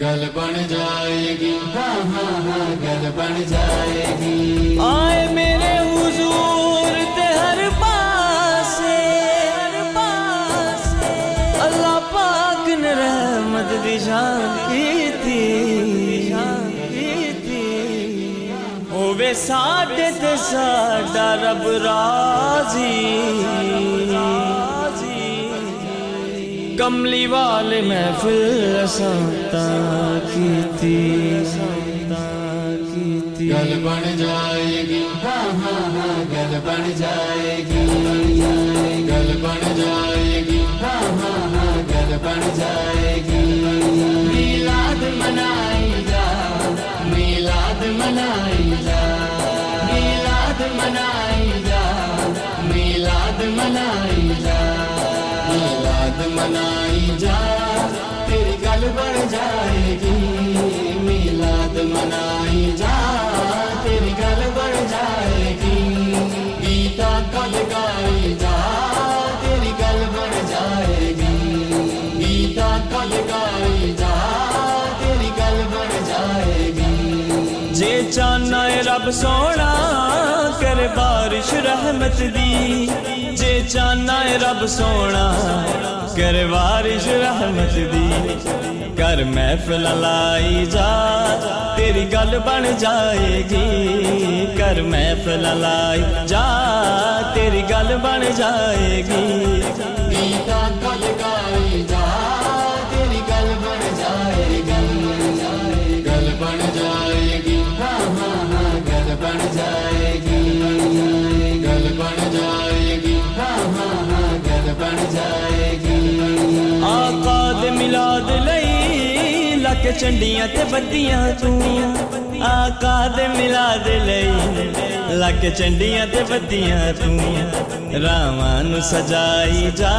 गल बन जाएगी, हाँ हाँ हाँ गल बन जाएगी। आए मेरे हुजूर ते हर पासे अल्लाह पाक ने रहमत दी शान की थी। होवे साडे ते साडा रब राजी, कमली वाले महफिल संता की थी। गल बन जाएगी, हाँ हाँ हाँ गल बन जाएगी। गल बन जाएगी, हाँ हाँ हाँ गल बन जाएगी। मीलाद मनाई जा, मीलाद मनाई जा, मीलाद मनाई जा, मीलाद मनाई जा, मीलाद मनाई जा, तेरी गल बन जाएगी। मीलाद मनाई जा, तेरी गल बन जाएगी। गीता कल गाई जा, तेरी गल बन जाएगी। गीता कल गाई जा, तेरी गल बन जाएगी। जे चाहना है रब सोना कर बारिश रहमत दी, जे चाहना है रब सोना कर बारिश रहमत दी। कर महफिल लाई जा, तेरी गल बन जाएगी। कर महफिल लाई जा, तेरी गल बन जाएगी। गीता कल गाई जा, तेरी गल बन जाएगी। गल बन जाएगी, हाँ हाँ हाँ गल बन जाएगी। गल बन जाएगी, हाँ हाँ हाँ गल बन जाएगी। आका दे मिलाद लई लक चंडियां ते बत्तियां तू, आका दे मिलाद लई लक चंडियां ते बत्तियां तू। रावां नू सजाई जा,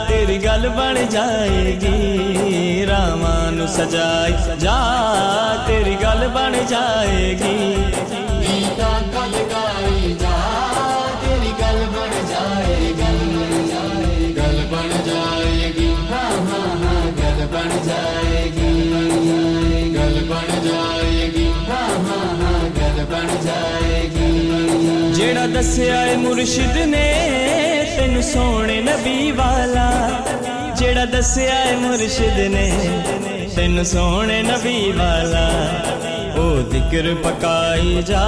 तेरी गल बन जाएगी। रावां नू सजाई जा, तेरी गल बन जाएगी। गीता कल गाई जा, तेरी गल बन जाएगी। गल बन जाएगी, हाँ हाँ हाँ गल बन जाएगी। गल बन जाएगी, हाँ हाँ हाँ गल बन जाएगी। जेड़ा दस्या है मुर्शिद ने तेन सोने नबी वाला, जेड़ा दस्या है मुर्शिद ने तेन सोने नबी वाला। ओ जिक्र पकाई जा,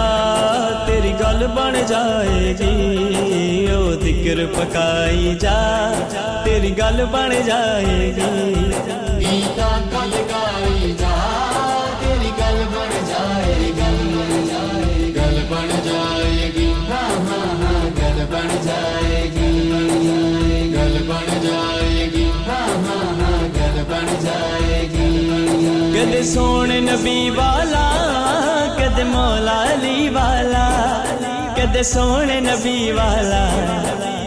तेरी गल बन जाएगी। ओ जिक्र पकाई जा, तेरी गल बन जाएगी। गीता कल गाई जा, तेरी गल बन जाएगी। गल बन जाएगी, हाँ हाँ हाँ गल बन जाएगी। गल बन जाएगी, हाँ हाँ हाँ गल बन जाएगी। कदे सोने नबी वाला, कदे मौला अली वाला, कदे सोने नबी वाला,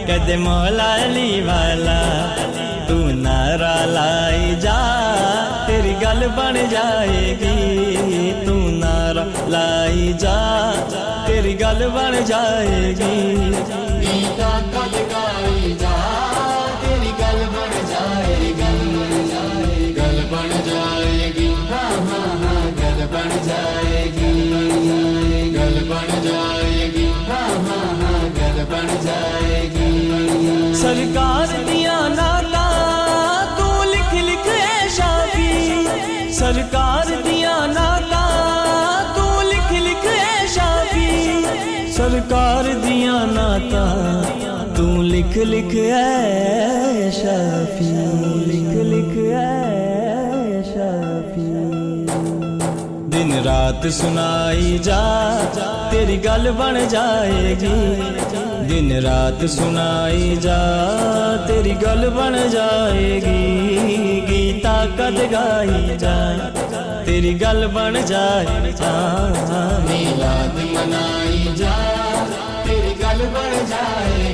कदे मौला अली वाला। तू नारा लाई जा, तेरी गल बन जाएगी। तू नारा लाई जा, तेरी गल बन जाएगी। गीता कल गाई जा, तेरी गल बन जाएगी। गल बन जाएगी, हाँ हाँ हाँ गल बन जाएगी। गल बन जाएगी, हाँ हाँ हाँ गल बन जाएगी। सरकार दिया नाता तू लिख लिख है शाफी, सरकार दिया नाता तू लिख लिख है शाफी। सरकार दिया नाता तू लिख लिख है शाफी, लिख लिख है शाफी। दिन रात सुनाई जा, तेरी गल बन जाएगी। दिन रात सुनाई जा, तेरी गल बन जाएगी। गीता कद गाई जा, तेरी गल बन जाएगी। मीलाद मनाई जा, तेरी गल बन जाएगी।